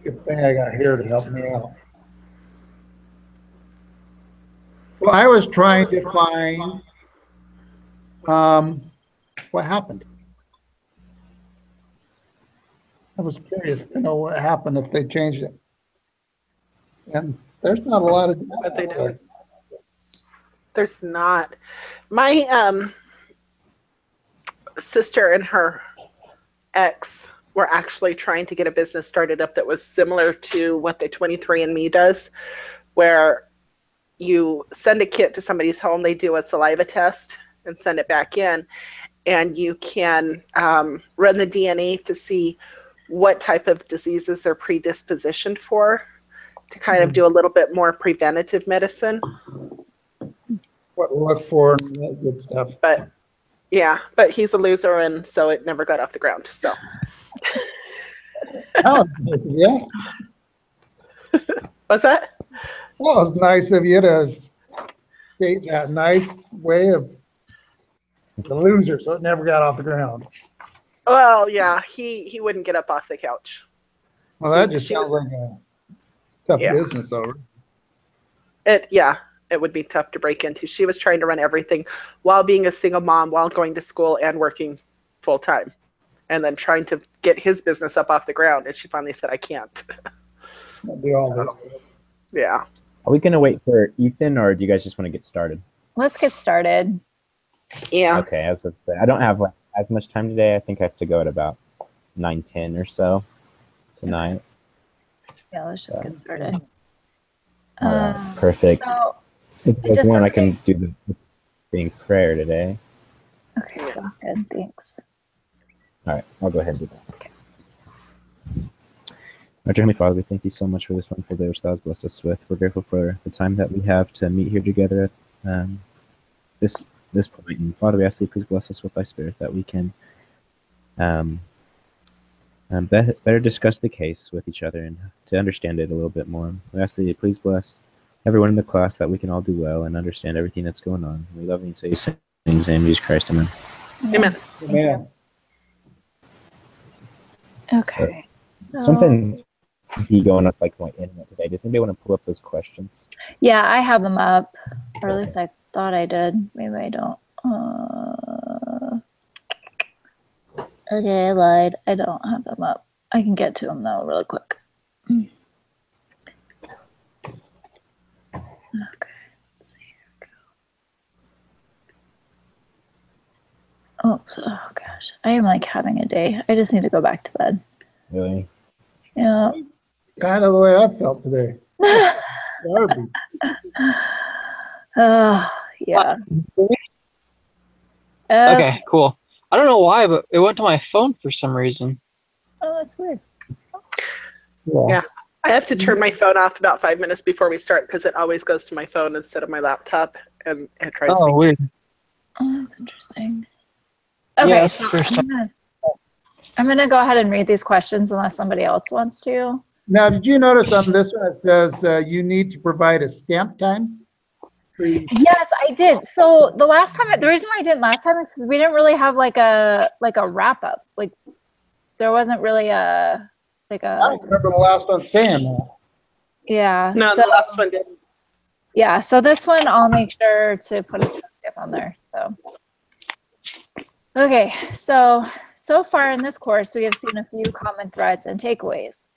Good thing I got here to help me out. So I was trying to find what happened. I was curious to know what happened if they changed it. And there's not a lot of what they do. There's not. My sister and her ex were actually trying to get a business started up that was similar to what the 23andMe does, where you send a kit to somebody's home, they do a saliva test and send it back in, and you can run the DNA to see what type of diseases they're predispositioned for, to kind of do a little bit more preventative medicine. what to look for and that good stuff. But yeah, but he's a loser, and so it never got off the ground. So Oh, yeah. what's that? Well, it was nice of you to state that nice way of the loser, so it never got off the ground. Well, yeah, he wouldn't get up off the couch. Well, that just sounds like a tough business, though. It would be tough to break into. She was trying to run everything while being a single mom, while going to school and working full time, and then trying to get his business up off the ground. And she finally said, "I can't." That'd be all this. Yeah. Are we going to wait for Ethan, or do you guys just want to get started? Let's get started. Yeah. Okay, I was about to say, I don't have as much time today. I think I have to go at about 9:10 or so tonight. Yeah, let's just get started. All right, perfect. So, if there's one, I can do the being prayer today. Okay, sounds good. Thanks. All right, I'll go ahead and do that. Okay. Our Heavenly Father, we thank you so much for this wonderful day which thou hast blessed us with. We're grateful for the time that we have to meet here together at this point. And Father, we ask that you please bless us with thy Spirit, that we can better discuss the case with each other and to understand it a little bit more. We ask that you please bless everyone in the class, that we can all do well and understand everything that's going on. We love you and say these things in Jesus Christ. Amen. Amen. Amen. Okay. So, Something be going up like my internet today. Does anybody want to pull up those questions? yeah, I have them up, or at least I thought I did. Maybe I don't. Okay, I lied. I don't have them up. I can get to them though really quick. Okay, let's see. Here we go. Oh gosh, I am like having a day. I just need to go back to bed. Really? Yeah. Kind of the way I felt today. Garbage. Yeah. Okay, cool. I don't know why, but it went to my phone for some reason. Oh, that's weird. Yeah. I have to turn my phone off about 5 minutes before we start because it always goes to my phone instead of my laptop, and it tries to. Oh, weird. Oh, that's interesting. Okay, Yes, so for some. I'm gonna go ahead and read these questions unless somebody else wants to. Now, did you notice on this one it says you need to provide a stamp time? Yes, I did. So the reason why I didn't last time is because we didn't really have like a wrap up. Like there wasn't really a I don't remember the last one saying that. Yeah. No, so, the last one didn't. Yeah, so this one I'll make sure to put a tip on there. So okay, so far in this course we have seen a few common threads and takeaways.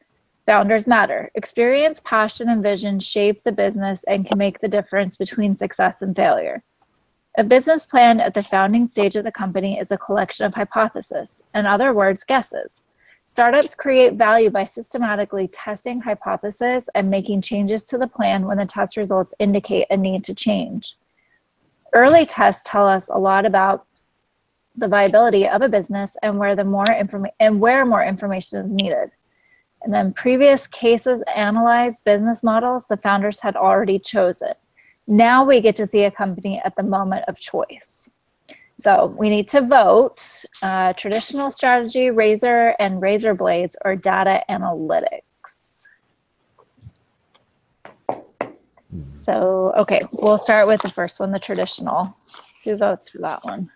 Founders matter. Experience, passion, and vision shape the business and can make the difference between success and failure. A business plan at the founding stage of the company is a collection of hypotheses, in other words, guesses. Startups create value by systematically testing hypotheses and making changes to the plan when the test results indicate a need to change. Early tests tell us a lot about the viability of a business and where more information is needed. And then previous cases analyzed business models the founders had already chosen. Now we get to see a company at the moment of choice. So we need to vote traditional strategy, razor and razor blades, or data analytics. So, okay, we'll start with the first one, the traditional. Who votes for that one?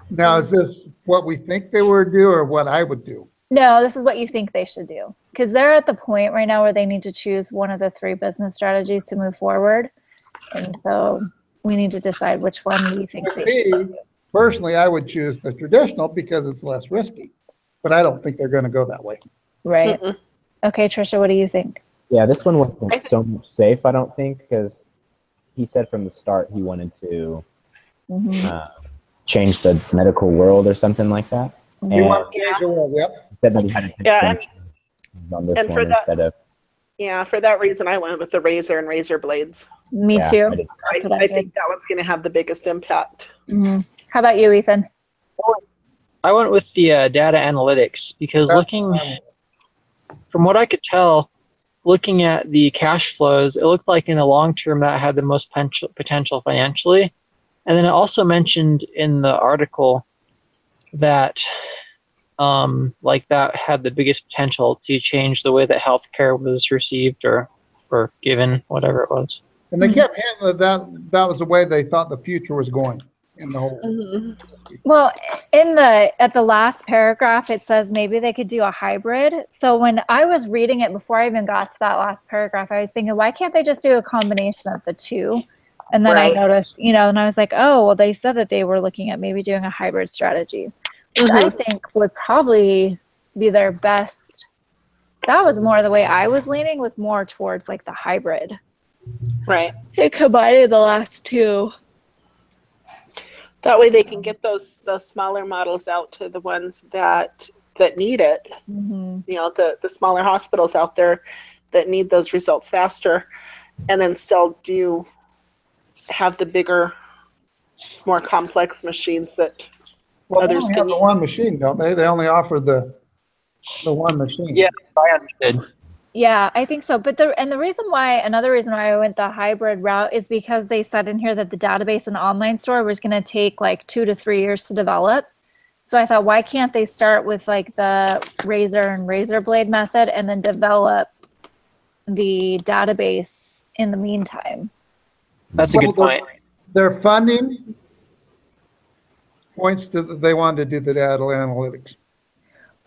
Now, is this what we think they would do or what I would do? No, this is what you think they should do. Because they're at the point right now where they need to choose one of the 3 business strategies to move forward. And so we need to decide which one we think they should. Me, personally, I would choose the traditional because it's less risky. But I don't think they're going to go that way. Right. Mm-mm. Okay, Trisha, what do you think? Yeah, this one wasn't so much safe, I don't think, because he said from the start he wanted to change the medical world or something like that. You And want to change the world, yep. he said that he had to take Yeah, chances on this and one for that- instead of. Yeah, for that reason, I went with the razor and razor blades. Me Yeah, too. I did. That's what I I did. think that one's going to have the biggest impact. Mhm. How about you, Ethan? I went with the data analytics because from what I could tell, looking at the cash flows, it looked like in the long term that had the most potential financially. And then it also mentioned in the article that like that had the biggest potential to change the way that healthcare was received or given, whatever it was. And they kept handling that was the way they thought the future was going in the whole. Mm-hmm. Well, at the last paragraph, it says maybe they could do a hybrid. So when I was reading it before I even got to that last paragraph, I was thinking, why can't they just do a combination of the two? And then Right. I noticed, and I was like, oh, well, they said that they were looking at maybe doing a hybrid strategy, which I think would probably be their best. That was more the way I was leaning, was more towards like the hybrid. Right. It combined the last two. That way they can get those smaller models out to the ones that need it. Mm-hmm. The smaller hospitals out there that need those results faster, and then still have the bigger, more complex machines that Well, they others only can have the use. one machine, don't they? They only offer the one machine. Yeah, I understood. Yeah, I think so. But another reason why I went the hybrid route is because they said in here that the database and online store was going to take like 2 to 3 years to develop. So I thought, why can't they start with like the razor and razor blade method and then develop the database in the meantime? That's a good point. Their funding points to they wanted to do the data analytics.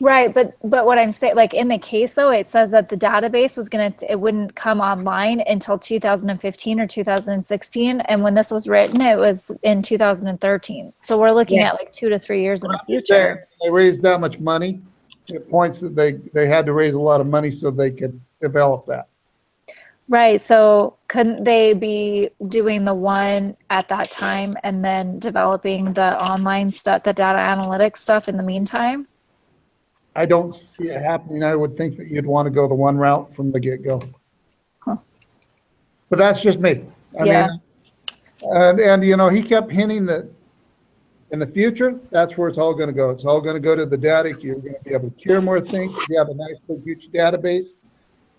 Right, but what I'm saying, like in the case though, it says that the database was it wouldn't come online until 2015 or 2016, and when this was written, it was in 2013. So we're looking at like 2 to 3 years in the future. They raised that much money. It points that they had to raise a lot of money so they could develop that. Right. So couldn't they be doing the one at that time and then developing the online stuff, the data analytics stuff in the meantime? I don't see it happening. I would think that you'd want to go the one route from the get-go. Huh. But that's just me. I mean, and he kept hinting that in the future, that's where it's all going to go. It's all going to go to the data. You're going to be able to cure more things. You have a nice big huge database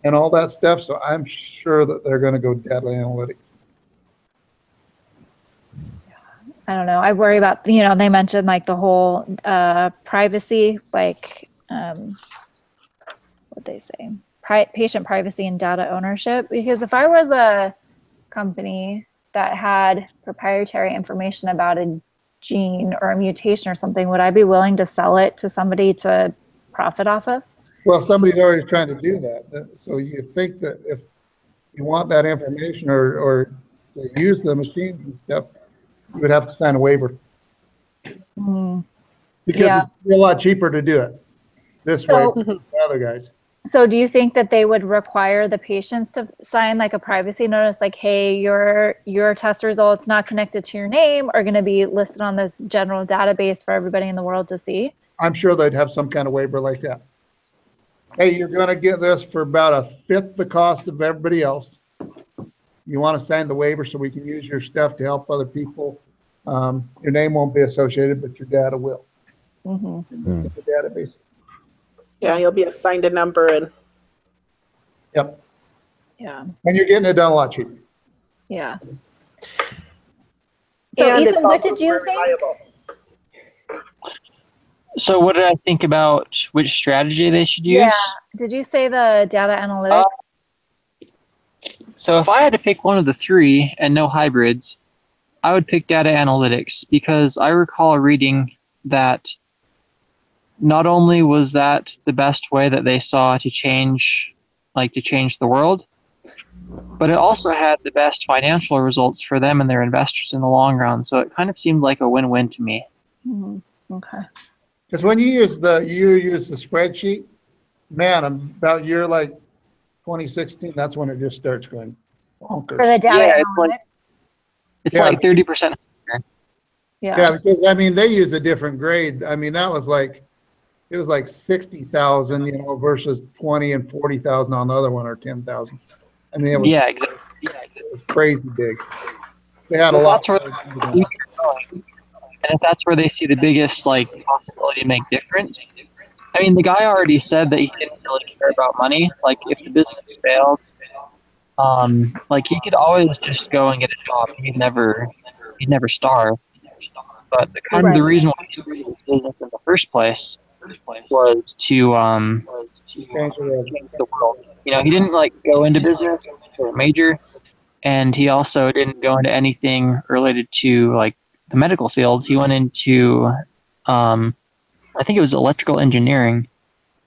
and all that stuff. So I'm sure that they're going to go data analytics. I don't know. I worry about, they mentioned like the whole privacy, like what they say, patient privacy and data ownership. Because if I was a company that had proprietary information about a gene or a mutation or something, would I be willing to sell it to somebody to profit off of? Well, somebody's already trying to do that. So you think that if you want that information or to use the machines and stuff, you would have to sign a waiver. Because it'd be a lot cheaper to do it this way than the other guys. So do you think that they would require the patients to sign like a privacy notice, like, hey, your test results not connected to your name are going to be listed on this general database for everybody in the world to see? I'm sure they'd have some kind of waiver like that. Hey, you're going to get this for about 1/5 the cost of everybody else. You want to sign the waiver so we can use your stuff to help other people. Your name won't be associated, but your data will. The database. Yeah, you'll be assigned a number and. Yep. Yeah. And you're getting it done a lot cheaper. Yeah. So and Ethan, it's what also did you very think? viable. So what did I think about which strategy they should use? Yeah. Did you say the data analytics? So if I had to pick one of the 3 and no hybrids, I would pick data analytics because I recall reading that not only was that the best way that they saw to change the world, but it also had the best financial results for them and their investors in the long run. So it kind of seemed like a win-win to me. Okay. Because when you use the spreadsheet, man, about year like 2016, that's when it just starts going bonkers. For the data Yeah, analytics. It's Yeah. like 30%. Yeah, because I mean they use a different grade. I mean that was like it was like 60,000, versus 20 and 40,000 on the other one, or 10,000. I mean it was, Yeah, exactly. it was crazy big. They had a Well, lot. that's where, and if that's where they see the biggest possibility to make difference. I mean, the guy already said that he didn't really care about money. Like, if the business failed, he could always just go and get a job. He'd never starve. But the reason why he started this business in the first place was to change the world. He didn't go into business or major, and he also didn't go into anything related to the medical field. He went into I think it was electrical engineering.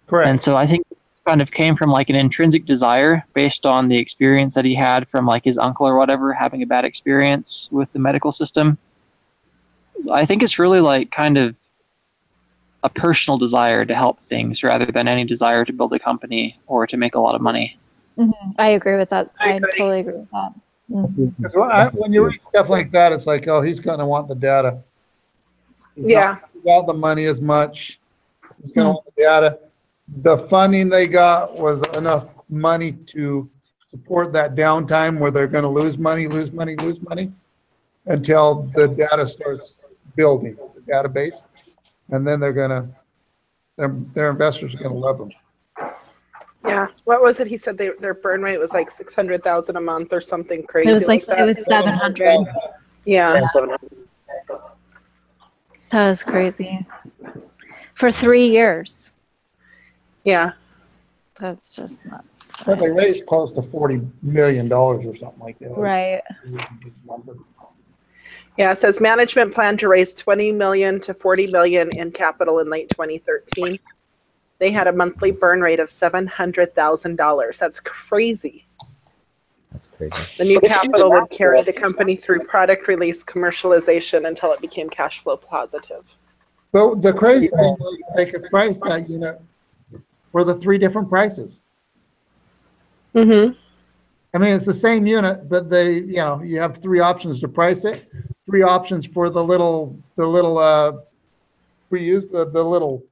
Correct. And so I think it kind of came from an intrinsic desire based on the experience that he had from his uncle or whatever having a bad experience with the medical system. I think it's really kind of a personal desire to help things rather than any desire to build a company or to make a lot of money. I agree with that. I totally agree with that. Because when you read stuff like that, it's like, oh, he's going to want the data. He's not about the money as much. He's going to want the data. The funding they got was enough money to support that downtime where they're going to lose money until the data starts building, the database. And then their investors are going to love them. Yeah. What was it? He said their burn rate was like 600,000 a month or something crazy. It was that. it was 700. Yeah. That was crazy. For 3 years. Yeah. That's just nuts. But they raised close to $40 million or something like that. Right. Yeah, it says management plan to raise 20 million to 40 million in capital in late 2013. They had a monthly burn rate of $700,000. That's crazy. That's crazy. The new capital would carry the company through product release commercialization until it became cash flow positive. But the crazy thing was they could price that unit for the 3 different prices. Mm-hmm. I mean, it's the same unit, but you have 3 options to price it, 3 options for the little we use the little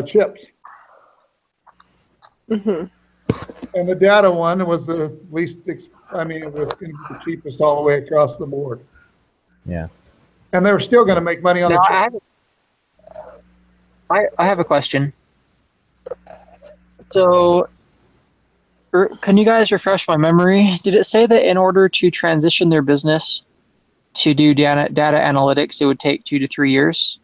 chips. Mm-hmm. And the data one was the least, it was going to be the cheapest all the way across the board. Yeah. And they were still going to make money on the chips. I have a question. So, can you guys refresh my memory? Did it say that in order to transition their business to do data analytics, it would take 2 to 3 years?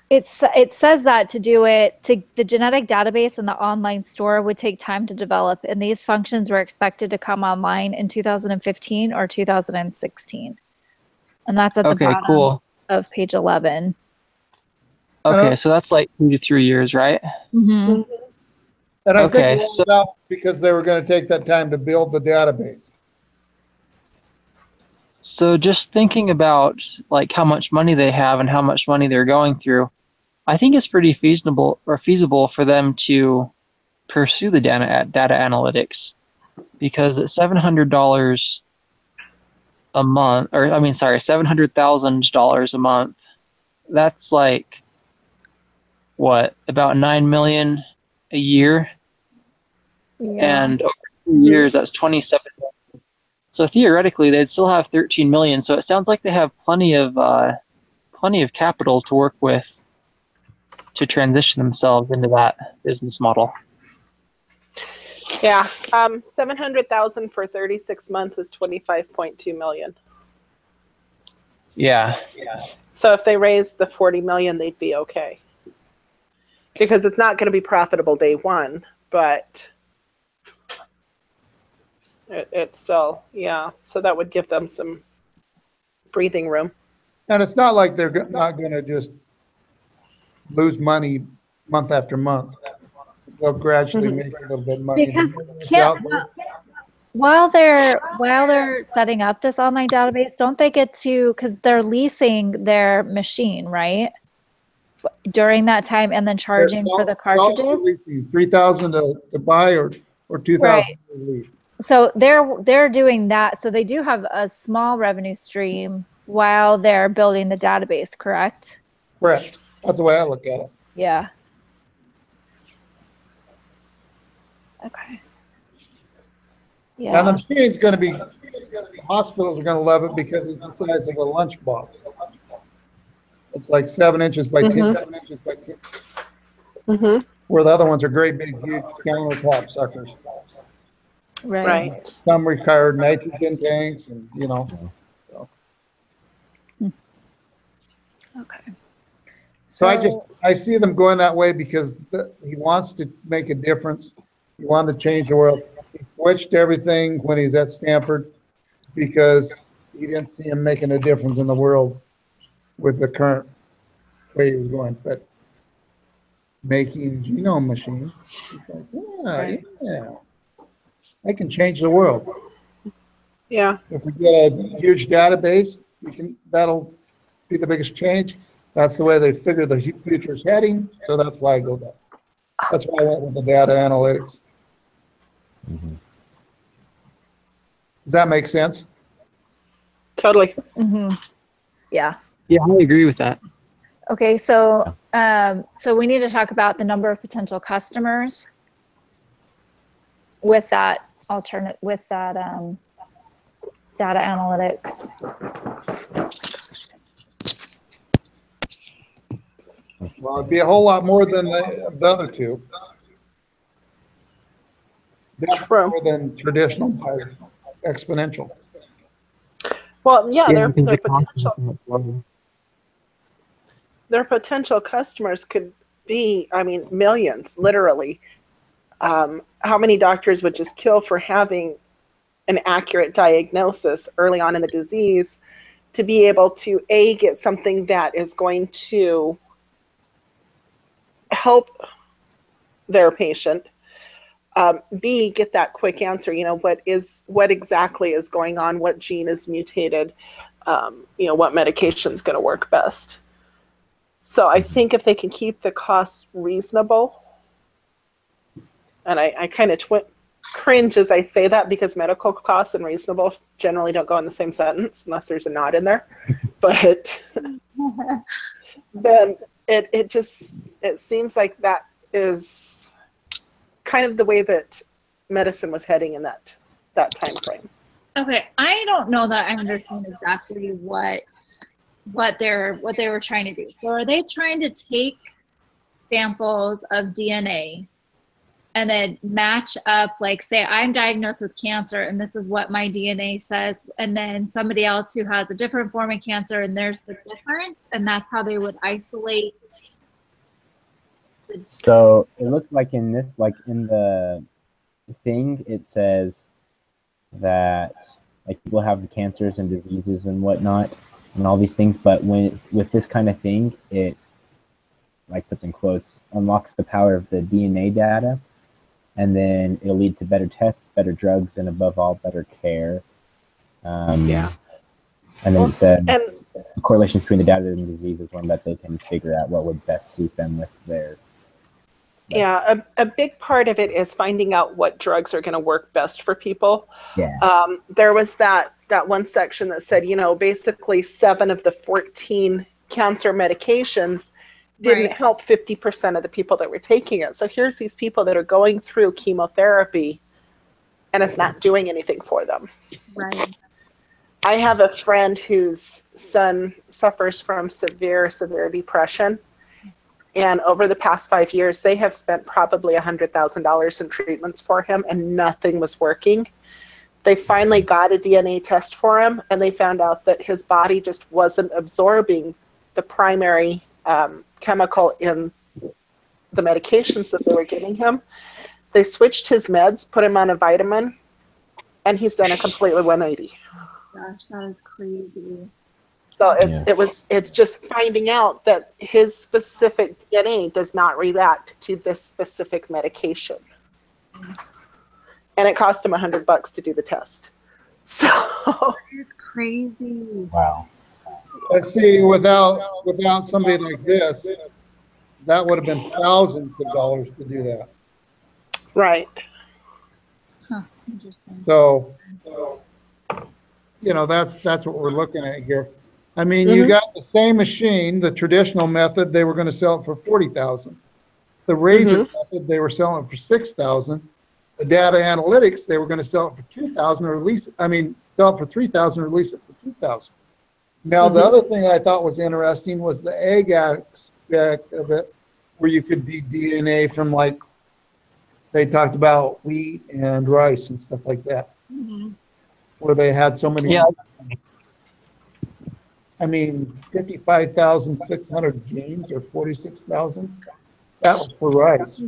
It says that to do it, the genetic database and the online store would take time to develop, and these functions were expected to come online in 2015 or 2016. And that's at the bottom of page 11. Okay, so that's 2 to 3 years, right? Mm-hmm. And I think it was out because they were going to take that time to build the database. So just thinking about how much money they have and how much money they're going through, I think it's pretty feasible for them to pursue the data analytics, because at $700 a month, $700,000 a month, that's what, about $9 million a year? Yeah. And over 2 years, that's 27 million. So theoretically, they'd still have 13 million. So it sounds like they have plenty of capital to work with to transition themselves into that business model. Yeah, 700,000 for 36 months is 25.2 million. Yeah. So if they raised the 40 million, they'd be okay. Because it's not going to be profitable day one, but it's still, yeah. So that would give them some breathing room. And it's not like they're not going to just lose money month after month. They'll gradually make a little bit of money. Because while they're setting up this online database, don't they get to, because they're leasing their machine, right? During that time, and then charging for the cartridges. 3,000 to buy or 2,000 Right. to lease. So they're doing that. So they do have a small revenue stream while they're building the database, correct? Correct. That's the way I look at it. Yeah. Okay. Yeah. And the machine's going to be, hospitals are going to love it because it's the size of a lunchbox. It's like 7 inches by 10, 7 inches by 10. Mm-hmm. Where the other ones are great big, huge countertop suckers. Right. Some require nitrogen tanks and, you know. So. Okay. So I see them going that way because he wants to make a difference. He wanted to change the world. He switched everything when he's at Stanford because he didn't see him making a difference in the world with the current way he was going. But making genome machines, he's like, yeah, I can change the world. Yeah. If we get a huge database, that'll be the biggest change. That's the way they figure the future's heading. So that's why I go there. That's why I went with the data analytics. Mm-hmm. Does that make sense? Totally. Mm-hmm. Yeah. Yeah, I agree with that. Okay, so so we need to talk about the number of potential customers with that data analytics. Well, it'd be a whole lot more than the other two. True. More than traditional by exponential. Well, yeah, Yeah, because their potential customers could be, I mean, millions, literally. How many doctors would just kill for having an accurate diagnosis early on in the disease to be able to, A, get something that is going to help their patient, B, get that quick answer, you know, what exactly is going on, what gene is mutated, you know, what medication is going to work best. So I think if they can keep the costs reasonable, and I kind of cringe as I say that because medical costs and reasonable generally don't go in the same sentence unless there's a not in there. But then it seems like that is kind of the way that medicine was heading in that time frame. Okay, I don't know that I understand exactly what they were trying to do. So are they trying to take samples of DNA and then match up, like say I'm diagnosed with cancer and this is what my DNA says, and then somebody else who has a different form of cancer and there's the difference, and that's how they would isolate? So it looks like in this, like in the thing, it says that like people have the cancers and diseases and whatnot and all these things, but with this kind of thing, it, like puts in quotes, unlocks the power of the DNA data, and then it'll lead to better tests, better drugs, and above all, better care. Yeah. And then it said And the correlation between the data and the disease is one that they can figure out what would best suit them with their. yeah, a big part of it is finding out what drugs are going to work best for people. Yeah. There was that one section that said, you know, basically 7 of the 14 cancer medications didn't help 50% of the people that were taking it. So here's these people that are going through chemotherapy and it's not doing anything for them. Right. I have a friend whose son suffers from severe depression. And over the past 5 years, they have spent probably $100,000 in treatments for him and nothing was working. They finally got a DNA test for him and they found out that his body just wasn't absorbing the primary chemical in the medications that they were giving him. They switched his meds, put him on a vitamin, and he's done a completely 180. Gosh, that is crazy. So Yeah. it's just finding out that his specific DNA does not react to this specific medication. And it cost him $100 to do the test. So It's crazy. Wow. Let's see, without somebody like this, that would have been thousands of dollars to do that. right. Huh, interesting. So, you know, that's what we're looking at here. I mean, you got the same machine, the traditional method, they were going to sell it for 40,000. The razor method, they were selling it for 6,000. The data analytics, they were going to sell it for 2,000 or sell it for 3,000 or release it for 2,000. Now, the other thing I thought was interesting was the egg aspect of it, where you could do DNA from, like, they talked about wheat and rice and stuff like that, where they had so many. Yeah. I mean, 55,600 genes or 46,000. That was for rice.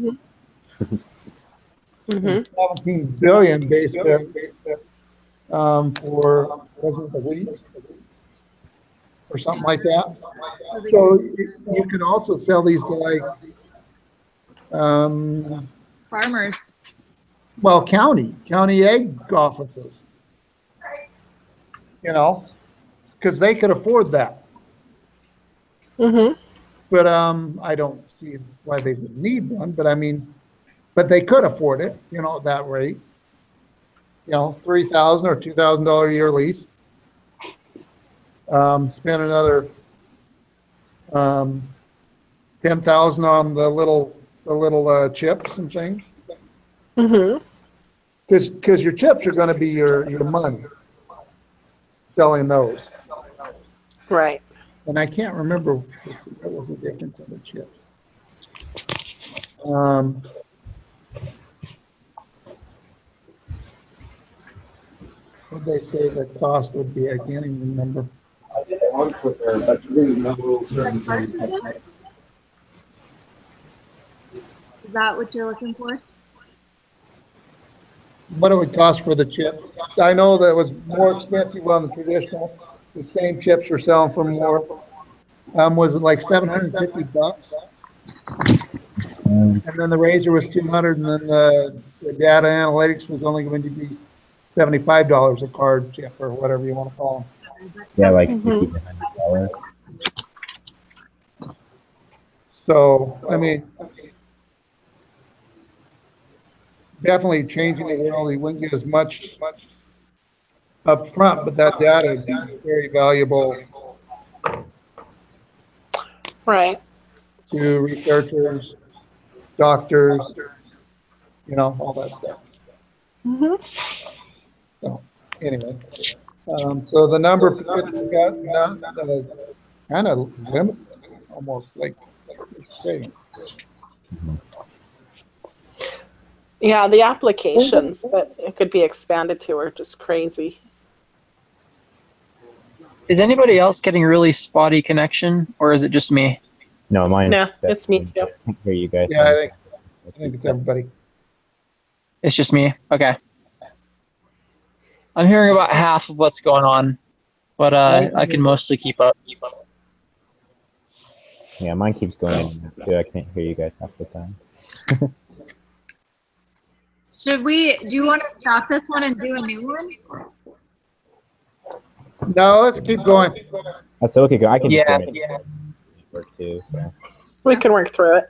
17 billion base pair, for, was it the wheat? Or something like that. So you can also sell these to, like, Farmers. well, county egg offices. You know, because they could afford that. But I don't see why they would need one. But I mean, but they could afford it. You know, at that rate. You know, $3,000 or $2,000 a year lease. Spend another 10,000 on the little chips and things. Because your chips are going to be your money. Selling those. Right. And I can't remember what was the difference in the chips. What did they say the cost would be? I can't even remember. I did it once with her, but she didn't know certain things. Is that what you're looking for? What it would cost for the chip. I know that it was more expensive on the traditional. The same chips were selling for more. Was it like $750? And then the razor was 200, and then the data analytics was only going to be $75 a card chip or whatever you want to call them. Yeah, like $100. So, I mean, definitely changing the world. He wouldn't get as much up front, but that data is very valuable Right. to researchers, doctors, you know, all that stuff. So, anyway, so the number kind of limitless, almost like you're saying. Yeah, the applications that it could be expanded to are just crazy. Is anybody else getting really spotty connection, or is it just me? No, mine. No, it's me too. I can't hear you guys. Yeah, I think it's everybody. It's just me. Okay. I'm hearing about half of what's going on, but I can mostly keep up. Yeah, mine keeps going too. I can't hear you guys half the time. Do you want to stop this one and do a new one? No, let's keep going. That's okay. I can. Yeah. Work too. So. We can work through it.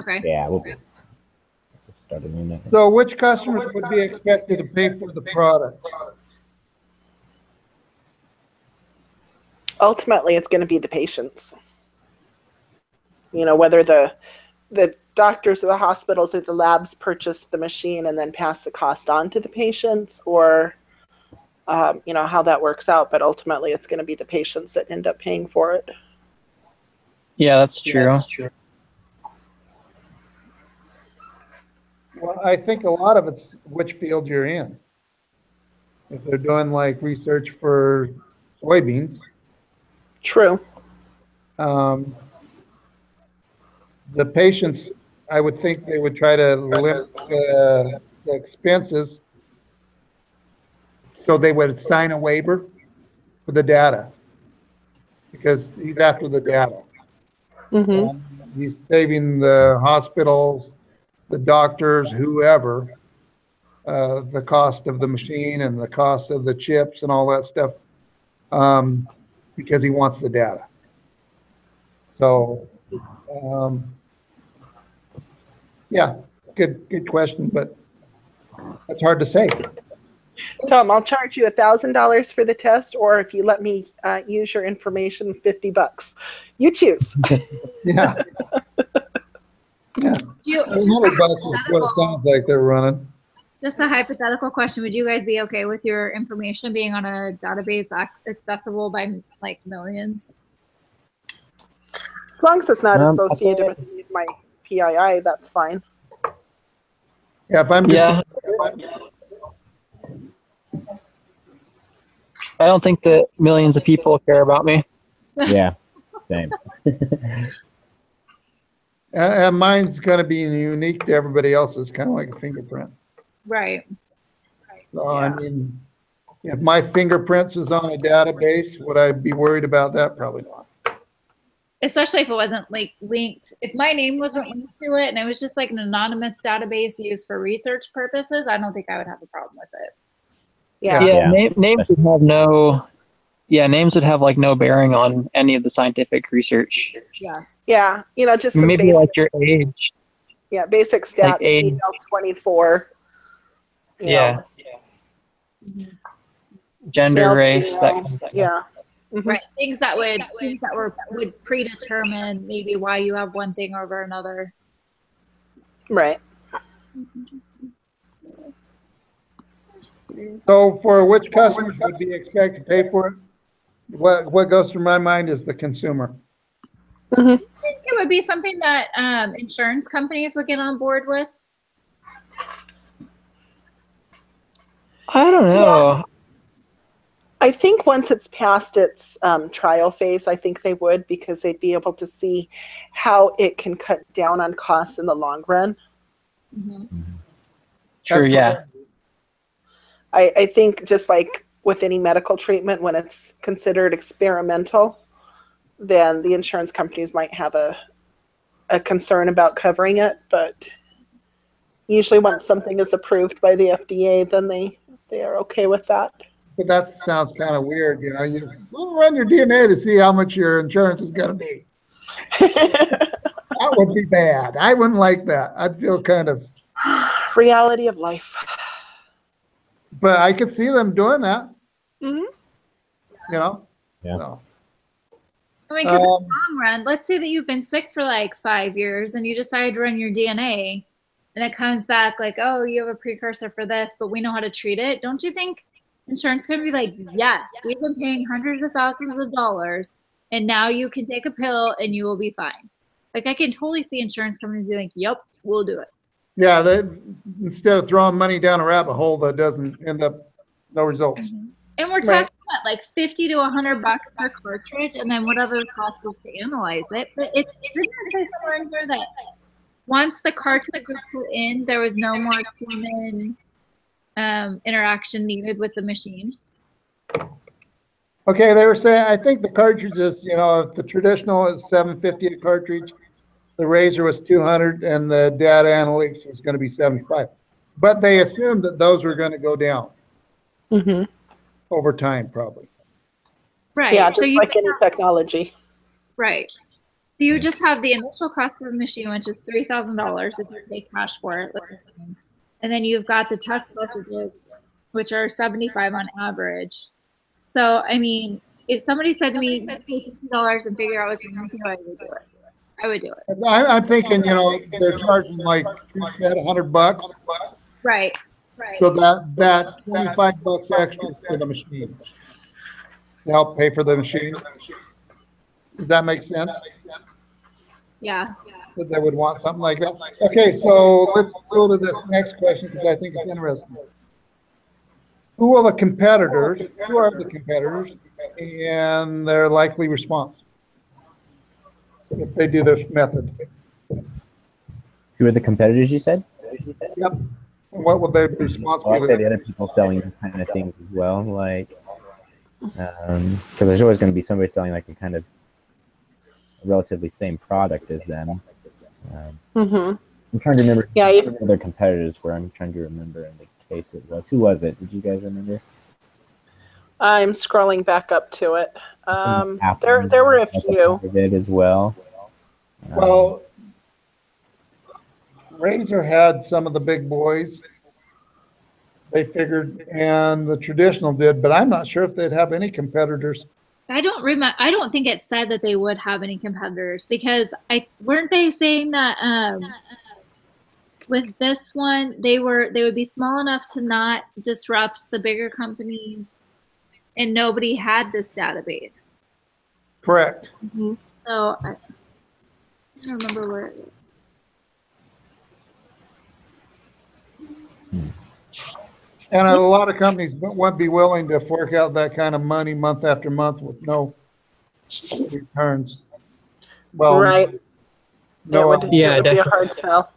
Okay. Yeah, we'll start a new net. So which customers would be expected to pay for the product? Ultimately, it's going to be the patients. You know, whether the doctors or the hospitals or the labs purchase the machine and then pass the cost on to the patients, or you know, how that works out. But ultimately, it's going to be the patients that end up paying for it. Yeah, that's true. Well, I think a lot of it's which field you're in. If they're doing like research for soybeans, True. the patients, I would think they would try to limit the expenses, so they would sign a waiver for the data. because he's after the data. Mm-hmm. He's saving the hospitals, the doctors, whoever, the cost of the machine and the cost of the chips and all that stuff, because he wants the data. So, yeah, good question, but that's hard to say. Tom, I'll charge you $1,000 for the test, or if you let me use your information, $50. You choose. Yeah. Yeah. $100 is what it sounds like they're running. Just a hypothetical question. Would you guys be okay with your information being on a database accessible by like millions? As long as it's not associated with my PII, that's fine. Yeah, if I'm just I don't think that millions of people care about me. Yeah, same. and mine's going to be unique to everybody else's, kind of like a fingerprint. Right. So, I mean, if my fingerprints was on a database, would I be worried about that? Probably not. Especially if it wasn't like linked. If my name wasn't linked to it and it was just like an anonymous database used for research purposes, I don't think I would have a problem with it. Yeah. Names would have no. Yeah, names would have like no bearing on any of the scientific research. Yeah. Yeah. You know, just some maybe basic, like your age. Yeah, basic stats. Like age. Female 24. Yeah. Gender, Male, race, female, that kind of thing. Yeah. Mm-hmm. Right. Things that would predetermine maybe why you have one thing over another. Right. So for which customers would we expect to pay for it? What goes through my mind is the consumer. Mm-hmm. I think it would be something that insurance companies would get on board with. I don't know. I think once it's past its trial phase, I think they would, because they'd be able to see how it can cut down on costs in the long run. Mm-hmm. Sure, yeah. I think just like with any medical treatment, when it's considered experimental, then the insurance companies might have a concern about covering it. But usually once something is approved by the FDA, then they are okay with that. But that sounds kind of weird, you know. You run your DNA to see how much your insurance is going to be. That would be bad. I wouldn't like that. I'd feel kind of reality of life. But I could see them doing that. Mm-hmm. You know. Yeah. So. I mean, because in the long run, let's say that you've been sick for like 5 years and you decide to run your DNA, and it comes back like, oh, you have a precursor for this, but we know how to treat it. Don't you think insurance going to be like, yes, we've been paying hundreds of thousands of dollars, and now you can take a pill and you will be fine. Like, I can totally see insurance companies be like, yep, we'll do it. Yeah, they, instead of throwing money down a rabbit hole that doesn't end up no results. Mm-hmm. And we're talking about like $50 to $100 per cartridge, and then whatever the cost is to analyze it. But it didn't say somewhere in here that once the cartridge was put in, there was no more human interaction needed with the machine. Okay, they were saying, I think the cartridges, you know, if the traditional is $750 a cartridge, the Razor was $200, and the data analytics was going to be $75. But they assumed that those were going to go down over time, probably. Right. Yeah, just so like any technology. Right. So you just have the initial cost of the machine, which is $3,000 if you take cash for it. And then you've got the test cartridges, which are $75 on average. So, I mean, if somebody said to me, pay $50 and figure out what's wrong with you, I would do it. I would do it. I'm thinking, you know, they're charging like $100. Right. Right. So that $25 extra for the machine to help pay for the machine. Does that make sense? Yeah. That they would want something like that. Okay, so let's go to this next question because I think it's interesting. Who are the competitors? Who are the competitors and their likely response if they do this method? Who are the competitors, you said? Yep. And what would their response Well, be? I'd say the other people selling these kind of things as well. Like, Because there's always going to be somebody selling like a kind of relatively same product as them. Mm-hmm. I'm trying to remember Yeah, who other competitors were. I'm trying to remember in the case it was. Who was it? Did you guys remember? I'm scrolling back up to it. Apple There were a few. did as well. Well, Razer had some of the big boys. They figured, and the traditional did, but I'm not sure if they'd have any competitors. I don't remember. I don't think it said that they would have any competitors because weren't they saying that with this one they would be small enough to not disrupt the bigger companies, and nobody had this database. Correct. Mm-hmm. So I don't remember where. And a lot of companies wouldn't be willing to fork out that kind of money month after month with no returns. Well, Right. no. It would be a hard sell.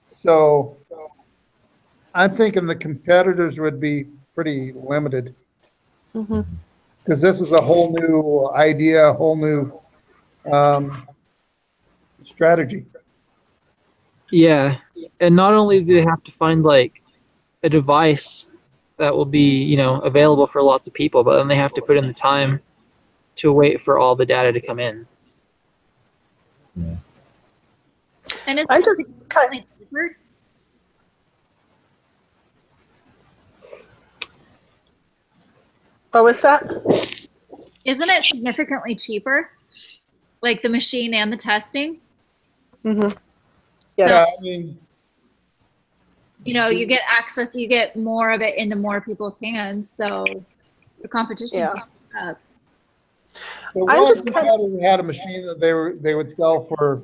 So I'm thinking the competitors would be pretty limited. Mm-hmm. Because this is a whole new idea, a whole new strategy. Yeah, and not only do they have to find like a device that will be, you know, available for lots of people, but then they have to put in the time to wait for all the data to come in. Yeah. And it's I just significantly cheaper. What was that? Isn't it significantly cheaper? Like the machine and the testing? Mm-hmm. Yeah, Yes. I mean, You know, you get access, you get more of it into more people's hands, so the competition Yeah. keeps up. the I'm one just kind competitor had a machine that they would sell for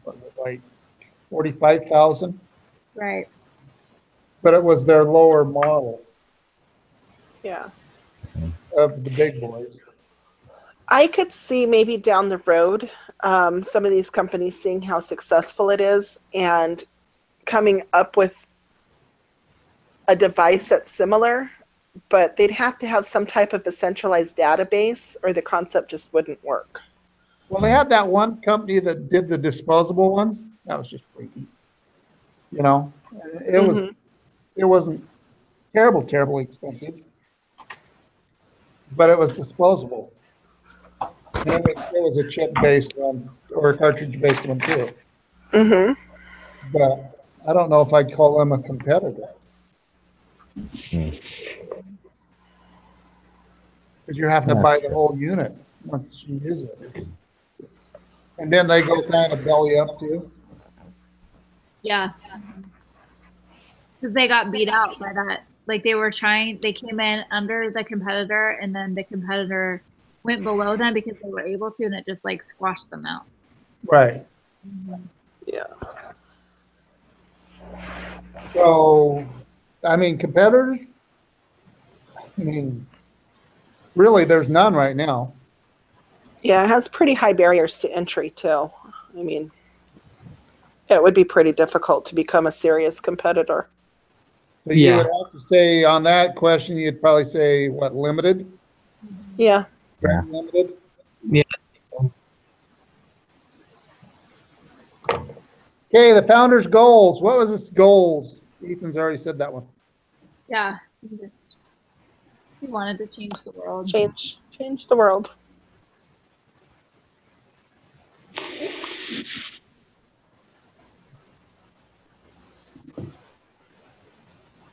what was it, like 45,000, Right. but it was their lower model Yeah. of the big boys. I could see maybe down the road some of these companies seeing how successful it is and coming up with a device that's similar, but they'd have to have some type of a centralized database or the concept just wouldn't work. Well, they had that one company that did the disposable ones. That was just freaky. You know, it was Mhm. it wasn't terribly expensive, but it was disposable. And it was a chip-based one or a cartridge-based one too. Mhm. But I don't know if I'd call them a competitor. Hmm. Because you're having to buy the whole unit once you use it. And then they go kind of belly up too. Yeah. Because they got beat out by that. Like they came in under the competitor, and then the competitor went below them because they were able to, and it just like squashed them out. Right. Yeah. So, I mean, competitors, I mean, really, there's none right now. Yeah, it has pretty high barriers to entry too. I mean, it would be pretty difficult to become a serious competitor. So you Yeah. would have to say on that question, you'd probably say, what, limited? Yeah. Yeah. Limited? Yeah. Okay, the founder's goals. What was his goals? Ethan's already said that one. Yeah. He wanted to change the world. Change the world.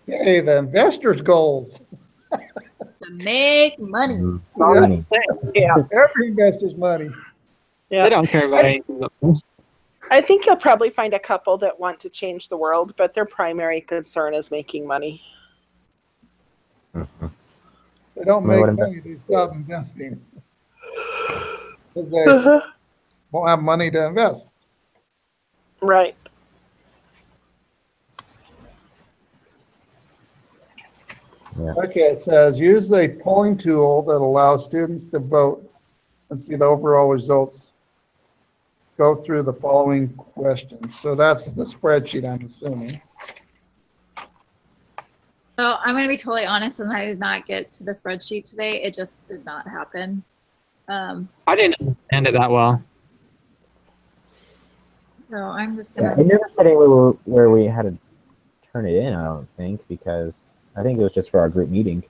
Okay, the investor's goals. To make money. Money. Yeah. Every investor's money. Yeah. They don't care about anything else. I think you'll probably find a couple that want to change the world, but their primary concern is making money. They don't Well, make what money, they stop investing. Because they Uh-huh. won't have money to invest. Right. Yeah. Okay, it says, use a polling tool that allows students to vote and see the overall results. Go through the following questions. So that's the spreadsheet, I'm assuming. So I'm going to be totally honest, and I did not get to the spreadsheet today. It just did not happen. I didn't understand it that well. So I'm just Yeah, going I to. never said where we had to turn it in, I don't think, because I think it was just for our group meeting.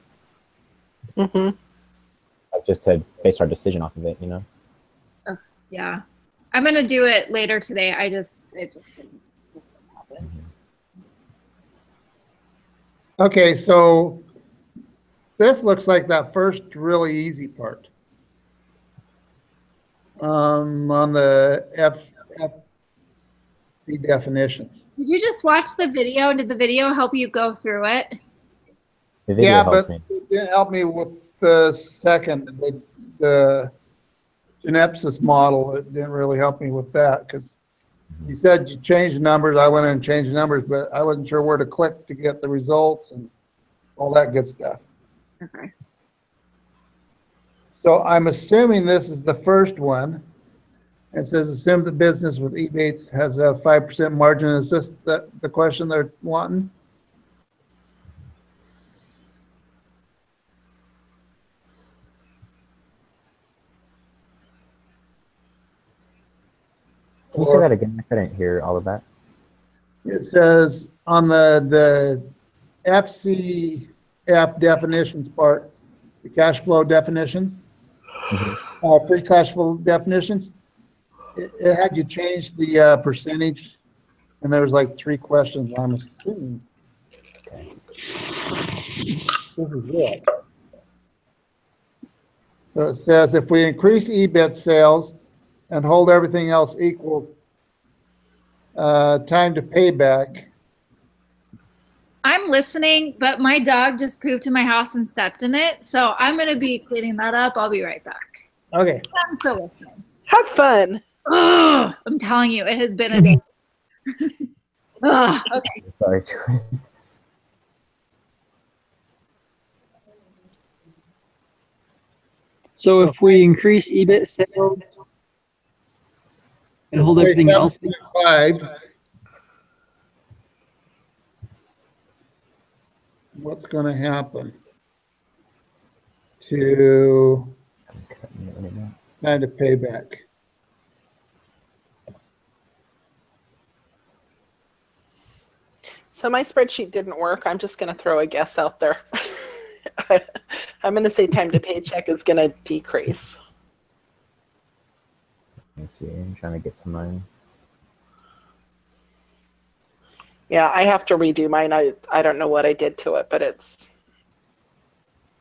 Mm-hmm. Like just to base our decision off of it, you know? Yeah. I'm going to do it later today. It just didn't happen. Okay, so this looks like that first really easy part. On the FC definitions. Did you just watch the video? Did the video help you go through it? The video Yeah, helped but me. it didn't help me with the second, the GenapSys model. It didn't really help me with that because you said you changed numbers. I went in and changed numbers, but I wasn't sure where to click to get the results and all that good stuff. Okay. So I'm assuming this is the first one. It says assume the business with Ebates has a 5% margin. Is this the question they're wanting? Can you say that again? I couldn't hear all of that. It says on the FCF definitions part, the cash flow definitions, free cash flow definitions, it had you change the percentage, and there was like 3 questions. I'm assuming this is it. So it says if we increase EBIT sales and hold everything else equal, time to payback. I'm listening, but my dog just pooped in my house and stepped in it. So I'm going to be cleaning that up. I'll be right back. Okay. I'm still listening. Have fun. Ugh, I'm telling you, it has been a day. Ugh, okay. Sorry. So if we increase EBIT sales and hold Say everything else, 7.5. What's going to happen to time to payback? So my spreadsheet didn't work. I'm just going to throw a guess out there. I'm going to say time to paycheck is going to decrease. Let me see. I'm trying to get to mine. Yeah, I have to redo mine. I don't know what I did to it, but it's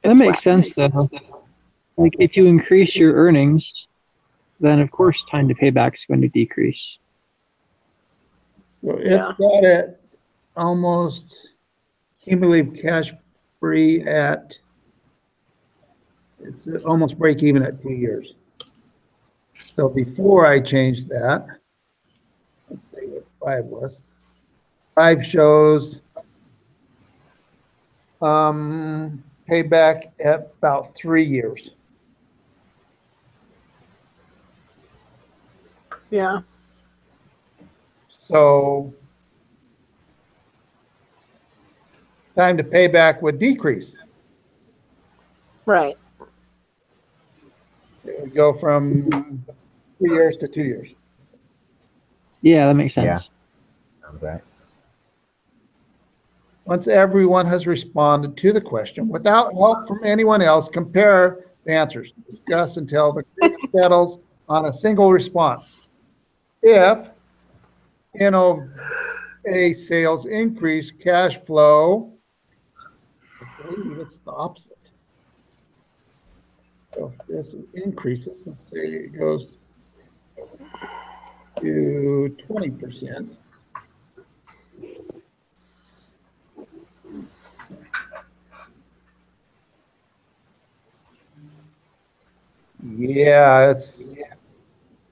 that makes sense though. Like if you increase your earnings, then of course time to payback is going to decrease. So it's got it almost cumulative cash free at, it's almost break even at 2 years. So before I changed that, let's see what 5 was. 5 shows payback at about 3 years. Yeah. So time to payback would decrease. Right. It would go from 3 years to 2 years. Yeah, that makes sense. Yeah. Sounds right. Once everyone has responded to the question, without help from anyone else, compare the answers. Discuss until the group settles on a single response. If NOA sales increase, cash flow, I believe it's the opposite. So if this increases, let's say it goes to 20%. Yeah, it's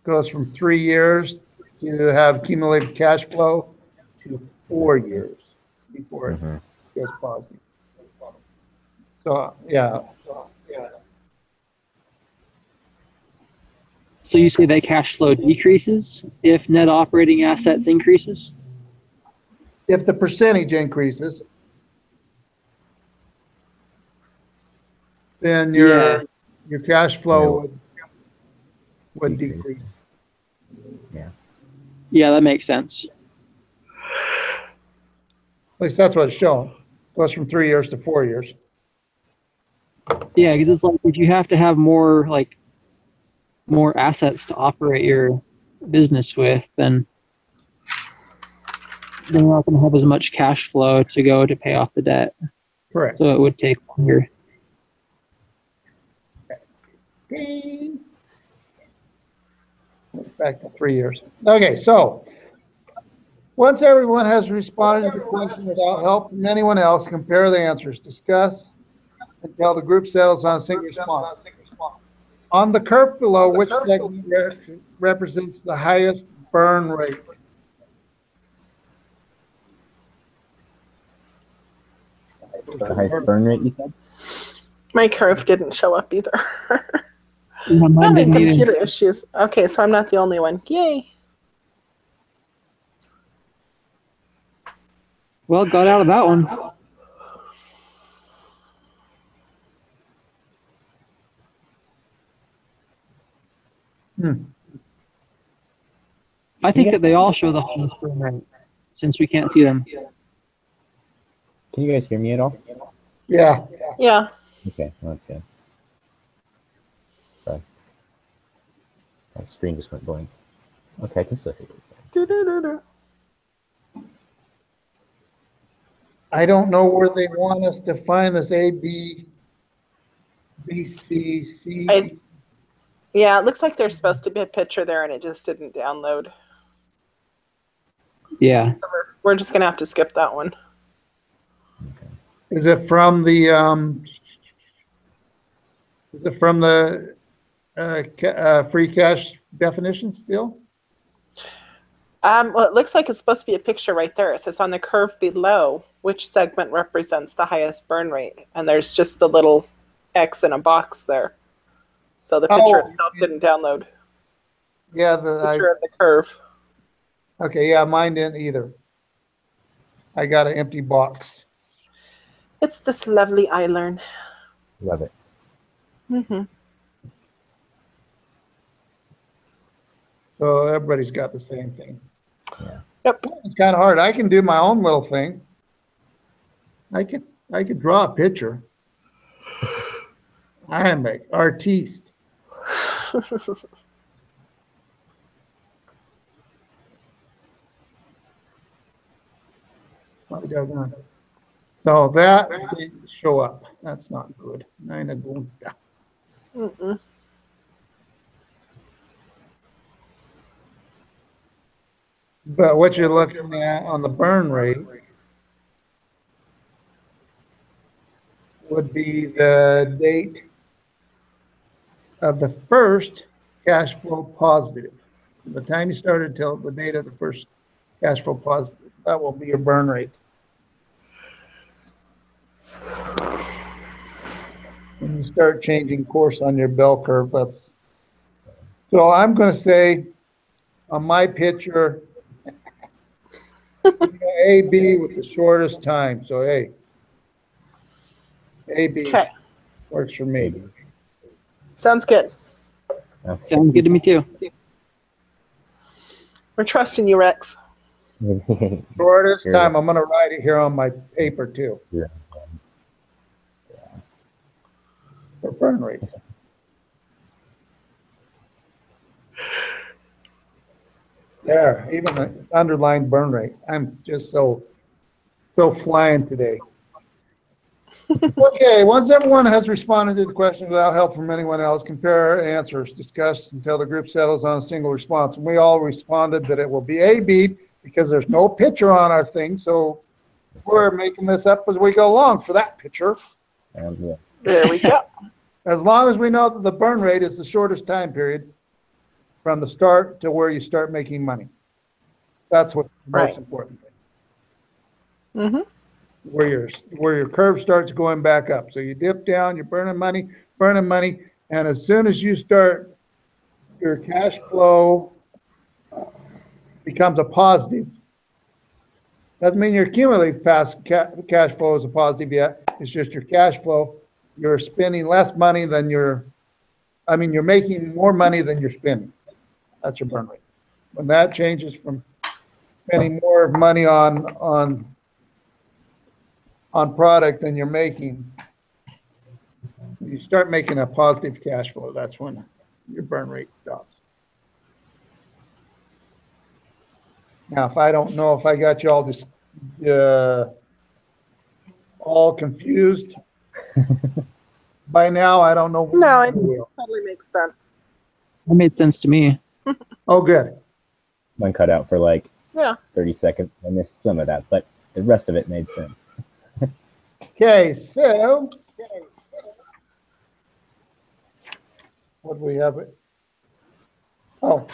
goes from 3 years to have cumulative cash flow to 4 years before it goes positive. So yeah. So you say that cash flow decreases if net operating assets increases? If the percentage increases, then Yeah. your cash flow would decrease. Yeah, that makes sense. At least that's what it's showing. Goes from 3 years to 4 years. Yeah, because it's like if you have to have more assets to operate your business with, then you're not going to have as much cash flow to go to pay off the debt. Correct. So it would take longer. Back to 3 years. Okay, so once everyone has responded to the question without help from anyone else, compare the answers, discuss until the group settles on a single response. On the curve below, which segment represents the highest burn rate? The highest burn rate, you said? My curve didn't show up either. Yeah, mine Having didn't either. computer issues. Okay, so I'm not the only one. Yay. Well, got out of that one. I think that they all show the highest burn rate since we can't see them. Can you guys hear me at all? Yeah. Yeah. Okay, well, that's good. Sorry. My screen just went blank. Okay, I can still hear you. Do-do-do-do. I don't know where they want us to find this A, B, B, C, C. Yeah, it looks like there's supposed to be a picture there and it just didn't download. Yeah. So we're just going to have to skip that one. Is it from the free cash definition still? Well, it looks like it's supposed to be a picture right there. It says on the curve below, which segment represents the highest burn rate? And there's just the little X in a box there. So the picture itself didn't download. Yeah, Picture of the curve. Okay, yeah, mine didn't either. I got an empty box. It's this lovely iLearn. Love it. Mm-hmm. So everybody's got the same thing. Yeah. Yep. It's kind of hard. I can do my own little thing. I could draw a picture. I am an artiste. So that didn't show up. That's not good. Mm-mm. But what you're looking at on the burn rate would be the date of the first cash flow positive. From the time you started till the date of the first cash flow positive. That will be your burn rate. When you start changing course on your bell curve, that's. So I'm going to say on my picture, A, B with the shortest time. So, A, B Okay. works for me. Sounds good. Okay. Sounds good to me too. We're trusting you, Rex. Shortest time. I'm going to write it here on my paper too. Yeah. For burn rate. There, even the underlined burn rate. I'm just so flying today. Okay, once everyone has responded to the question without help from anyone else, compare answers, discuss until the group settles on a single response. And we all responded that it will be A, B, because there's no picture on our thing, so we're making this up as we go along for that picture. Yeah. There we go. As long as we know that the burn rate is the shortest time period from the start to where you start making money. That's what's the most important thing. Mm-hmm. Where your curve starts going back up. So you dip down, you're burning money, and as soon as you start, your cash flow becomes a positive. Doesn't mean your cumulative past cash flow is a positive yet. It's just your cash flow you're spending less money than you're making more money than you're spending. That's your burn rate. When that changes from spending more money on product than you're making, you start making a positive cash flow. That's when your burn rate stops. Now, if I don't know if I got you all confused by now, I don't know. No, it totally makes sense. That made sense to me. Oh, good. One cut out for like Yeah. 30 seconds. I missed some of that, but the rest of it made sense. Okay, so what do we have? Oh,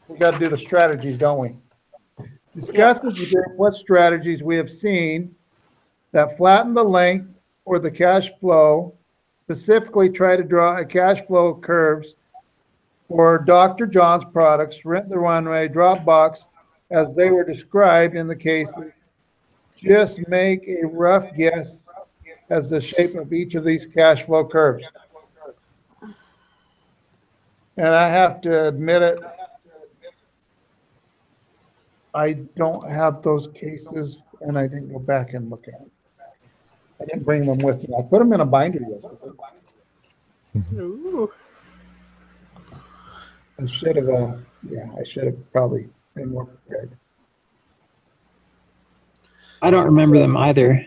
we got to do the strategies, don't we? Discuss with the group what strategies we have seen that flatten the length or the cash flow. Specifically, try to draw a cash flow curves for Dr. John's products, Rent the Runway, Dropbox, as they were described in the cases. Just make a rough guess as the shape of each of these cash flow curves. And I have to admit it, I don't have those cases, and I didn't go back and look at them. I didn't bring them with me. I put them in a binder yesterday. Ooh. I should have, I should have probably been more prepared. I don't remember them either.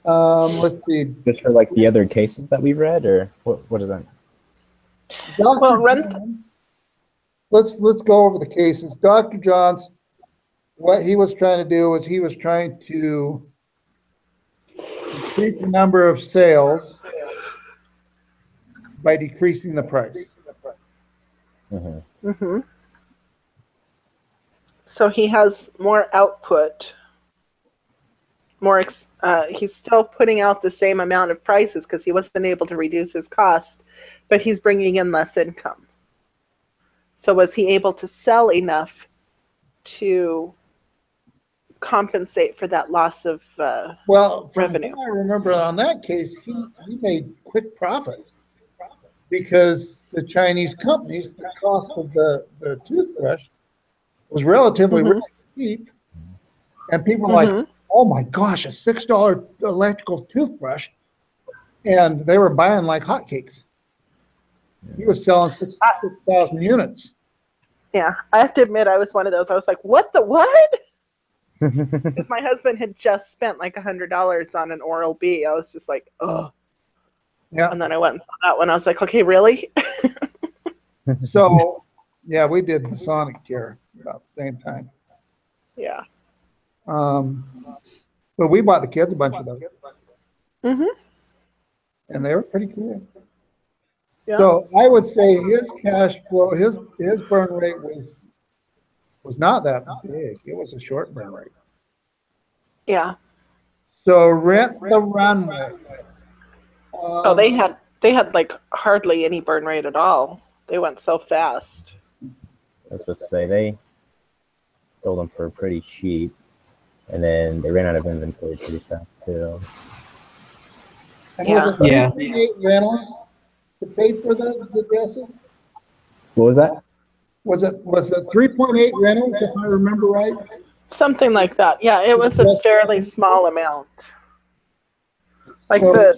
Let's see. Just for like the other cases that we read, or what is that? Well, Let's go over the cases. Dr. John's, what he was trying to do was he was trying to increase the number of sales by decreasing the price. Mm-hmm. Mm-hmm. So he has more output. He's still putting out the same amount of prices because he wasn't able to reduce his cost, but he's bringing in less income. So was he able to sell enough to compensate for that loss of Well, from revenue? what I remember on that case, he made quick profits because the Chinese companies, the cost of the toothbrush was relatively really cheap, and people were like, oh my gosh, a $6 electrical toothbrush, and they were buying like hotcakes. He was selling 6,000 units. Yeah, I have to admit, I was one of those. I was like, what? Because my husband had just spent like $100 on an Oral-B. I was just like, oh. Yeah. And then I went and saw that one. I was like, okay, really? So, yeah, we did the Sonic Care about the same time. Yeah. But we bought the kids a bunch of those. Mm-hmm. And they were pretty cool. Yeah. So I would say his cash flow, his burn rate was not that big. It was a short burn rate. Yeah. So Rent the Runway. Oh, they had like hardly any burn rate at all. They went so fast. I was supposed to say they sold them for pretty cheap, and then they ran out of inventory pretty fast too. And Yeah. was it 3.8 rentals to pay for the dresses? What was that? Was it 3.8 rentals, if I remember right? Something like that. Yeah, it was a fairly small amount. Like So-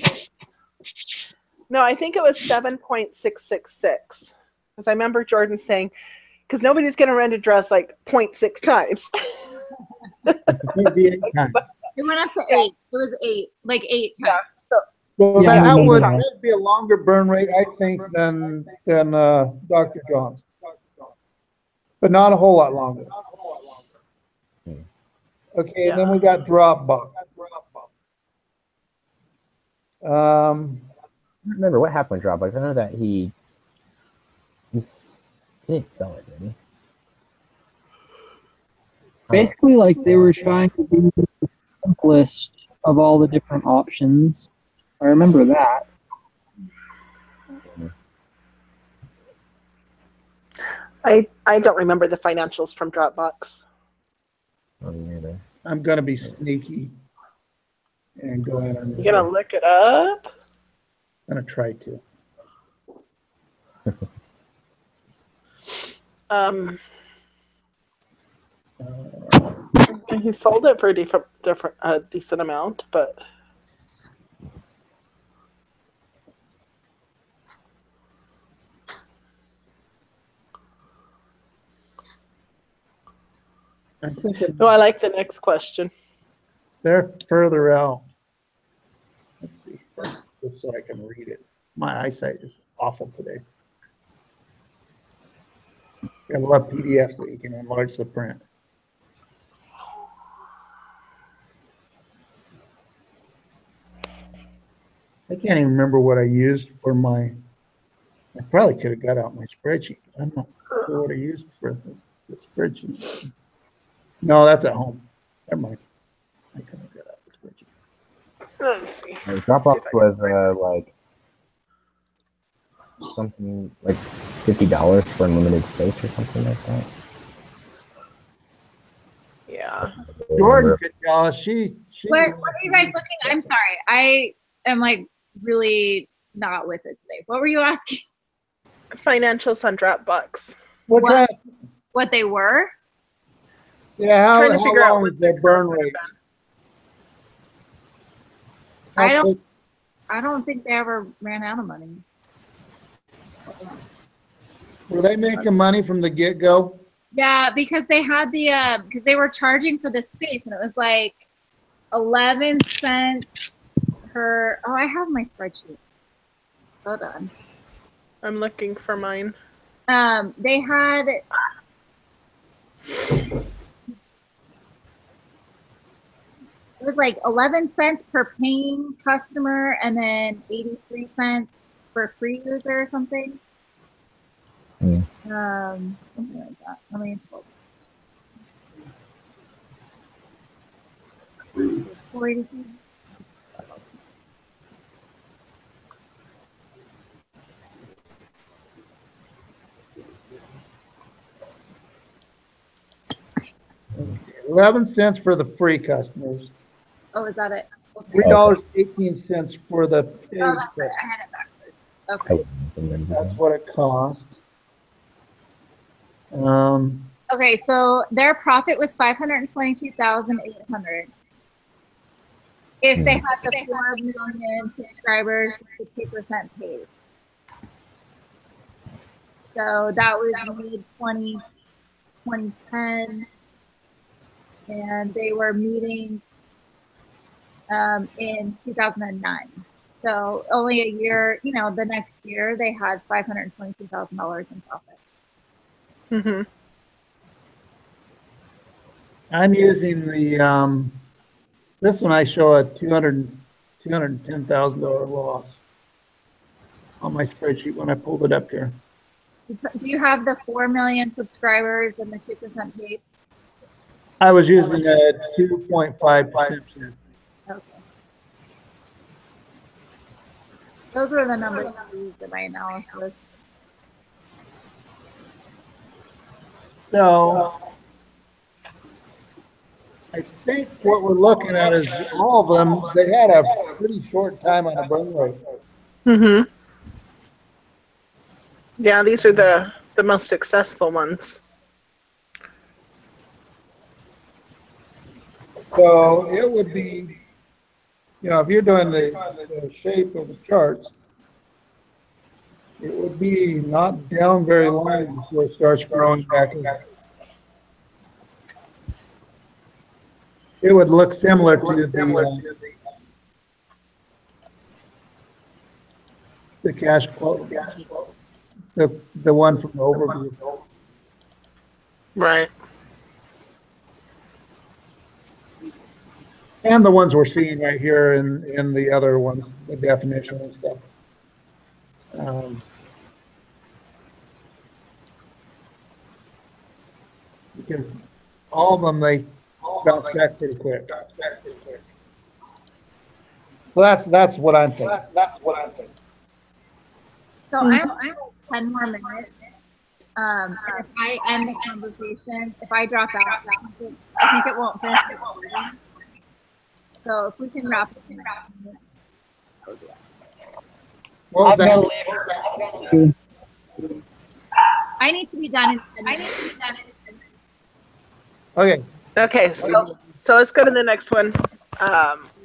No, I think it was 7.666. Because I remember Jordan saying, because nobody's going to rent a dress like 0.6 times. Maybe 8 times. It went up to 8. It was 8, like 8 times. So Yeah, I that remember would that. be a longer burn rate, I think, than Dr. John's, but not a whole lot longer. Okay, and then we got Dropbox. I don't remember what happened with Dropbox. I know that he didn't sell it, did he? Basically, like they were trying to be the simplest of all the different options. I remember that. I don't remember the financials from Dropbox. Oh, me neither. I'm gonna be sneaky and go ahead and. You going to look it up? I'm gonna try to. He sold it for a decent amount, but I'm thinking I like the next question. they're further out. Let's see, just so I can read it. My eyesight is awful today. I love PDFs that you can enlarge the print. I can't even remember what I used for my, I probably could have got out my spreadsheet. I'm not sure what I used for the spreadsheet. No, that's at home. Never mind. I couldn't get out the spreadsheet. Let's see. Dropbox was like something like $50 for unlimited space or something like that. Yeah. Jordan could tell us. She What are you guys looking? I'm sorry. I am like really not with it today. What were you asking? Financials on Dropbox. What they were? Yeah, Trying to how figure out long what is their burn rate? I don't think they ever ran out of money. Were they making money from the get-go? Yeah, because they had the because they were charging for the space, and it was like 11 cents per. Oh, I have my spreadsheet. Hold on. I'm looking for mine. They had. It was like 11 cents per paying customer, and then 83 cents for free user or something. Something like that. Let me pull this. 483. Okay, 11 cents for the free customers. Oh, is that it? $3.18 for the paid. Oh, that's right. I had it backwards. Okay. That's what it cost. Okay, so their profit was 522,800. If they had the 4 million subscribers with the 2% paid. So that was mid 2010, and they were meeting in 2009. So only a year, the next year they had $522,000 in profit. Mm-hmm. I'm using the, this one I show a $210,000 loss on my spreadsheet when I pulled it up here. Do you have the 4 million subscribers and the 2% paid? I was using a 2.5%. Okay. Those were the numbers I used in my analysis. So I think what we're looking at is all of them, they had a pretty short time on a burn rate. Mm-hmm. Yeah, these are the most successful ones. So it would be, if you're doing the shape of the charts, it would be not down very long before it starts growing back up. It would look similar to the cash flow, the one from the overview. Right. And the ones we're seeing right here in the other ones, the definition and stuff. Because all of them, they bounce back pretty quick. Well, that's what I'm thinking. So I have 10 more minutes. And if I end the conversation, if I drop out, I think it won't finish recording. So if we can wrap it in. What was I've got to that? leave. I need to be done. Okay, Okay, so let's go to the next one.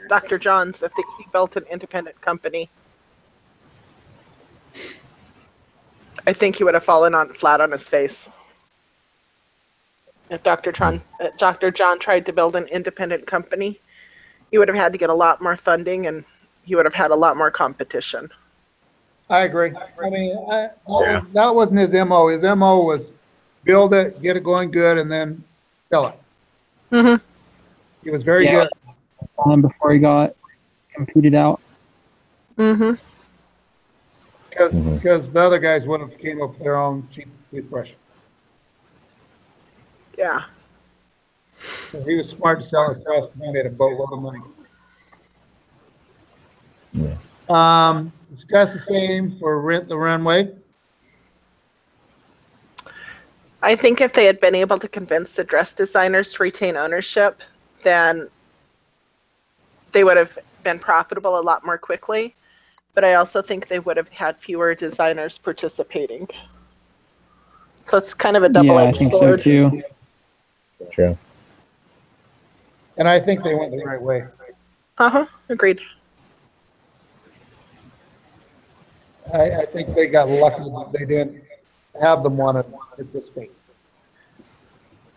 Dr. Johns, if he built an independent company, I think he would have fallen flat on his face. If Dr. John tried to build an independent company, he would have had to get a lot more funding and he would have had a lot more competition. I agree. I mean, that wasn't his MO. His MO was build it, get it going good, and then sell it. Mm-hmm. He was very good. Before he got competed out. Mm-hmm. Because the other guys would have came up with their own cheap toothbrush. Yeah. So he was smart to sell it fast and made a boatload of money. Yeah. Discuss the same for Rent the Runway. I think if they had been able to convince the dress designers to retain ownership, then they would have been profitable a lot more quickly. But I also think they would have had fewer designers participating. So it's kind of a double-edged sword. I think so too. True. And I think they went the right way. Agreed. I think they got lucky that they didn't have them want to participate.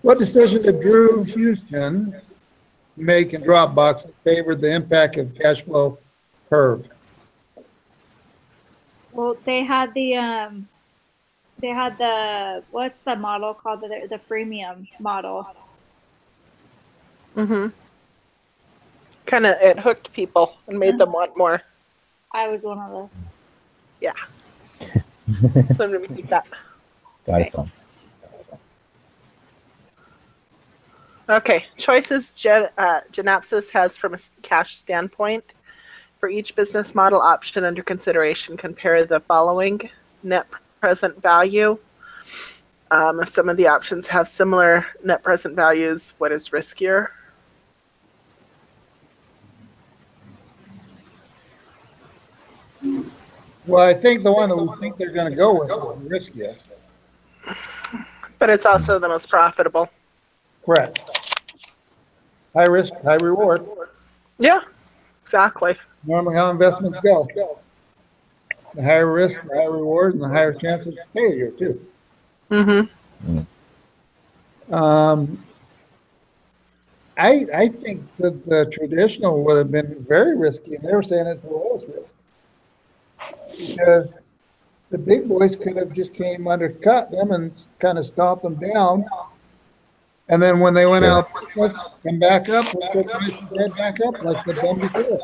What decision did Drew Houston make in Dropbox that favored the impact of cash flow curve? Well, they had the what's the model called? The freemium model. Mm-hmm. Kind of, it hooked people and made them want more. I was one of those. Yeah. So I'm going to keep that. Got it. Okay. Choices GenapSys has from a cash standpoint. For each business model option under consideration, compare the following: net present value. If some of the options have similar net present values, what is riskier? Well, I think the one that we think they're going to go with is the riskiest. But it's also the most profitable. Correct. High risk, high reward. Yeah, exactly. Normally how investments go. The higher risk, the higher reward, and the higher chance of failure too. Mm-hmm. I think that the traditional would have been very risky, and they were saying it's the lowest risk. Because the big boys could have just came undercut them and kind of stomped them down. And then when they went out, come back up, head back up like they've done before.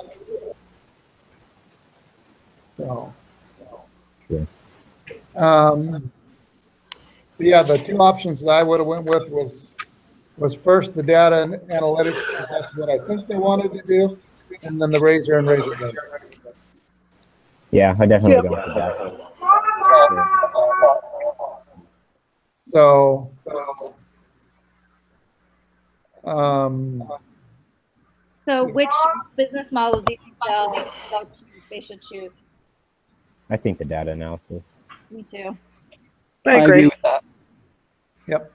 So, yeah, the two options that I would have went with was first the data and analytics. That's what I think they wanted to do, and then the razor and razor blade. Yeah, I definitely go for that. So, So which business model do you think they should choose? I think the data analysis. Me too. I agree with that. yep.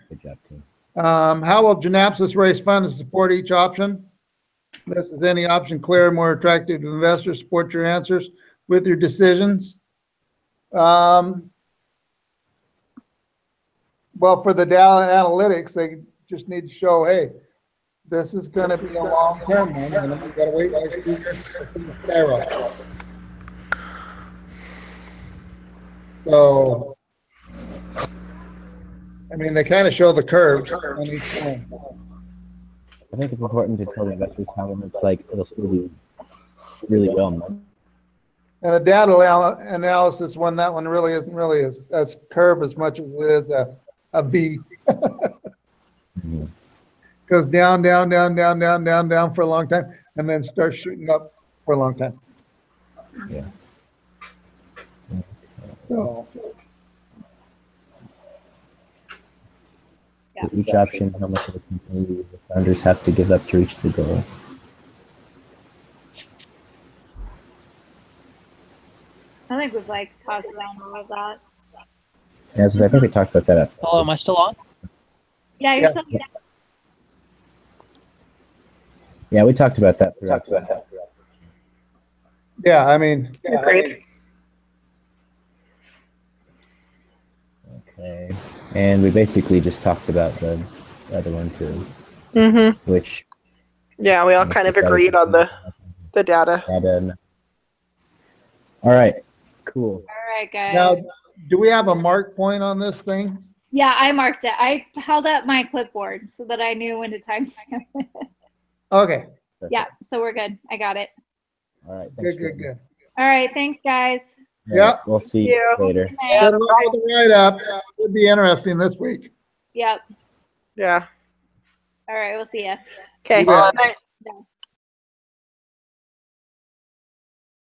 Good job, team. How will GenapSys raise funds to support each option? This is any option clear, more attractive to investors. Support your answers with your decisions. Well, for the data analytics, they just need to show, hey, this is going to be a long-term one, and we've got to wait like 2 years for the skyrocket. So, I mean, they kind of show the curves on each one. I think it's important to tell the investors how it looks like it'll still do really well. And the data analysis one, that one really isn't really as curved as much as it is a V. Goes down, down, down, down, down, down, down for a long time, and then starts shooting up for a long time. Yeah. So, For each option, how much of a company the founders have to give up to reach the goal. think we've like talked around all of that. Yeah, so I think we talked about that. Hello, am I still on? Yeah, you're Yeah. still. Yeah, we talked about that. Yeah, I mean, Agreed. Okay. And we basically just talked about the other one too, Mm-hmm. which Yeah, we all kind of agreed on the data. All right. Cool. All right, guys. now, do we have a mark point on this thing? Yeah, I marked it. I held up my clipboard so that I knew when to timestamp it. Okay, Yeah, so we're good. I got it. All right. good, Thanks, good, good. All right, thanks, guys. All right, Yeah. We'll see you Yeah. later. Good night. Good luck with the write-up. It'd be interesting this week. Yep. Yeah. All right, we'll see ya. Okay. You bet. Good night.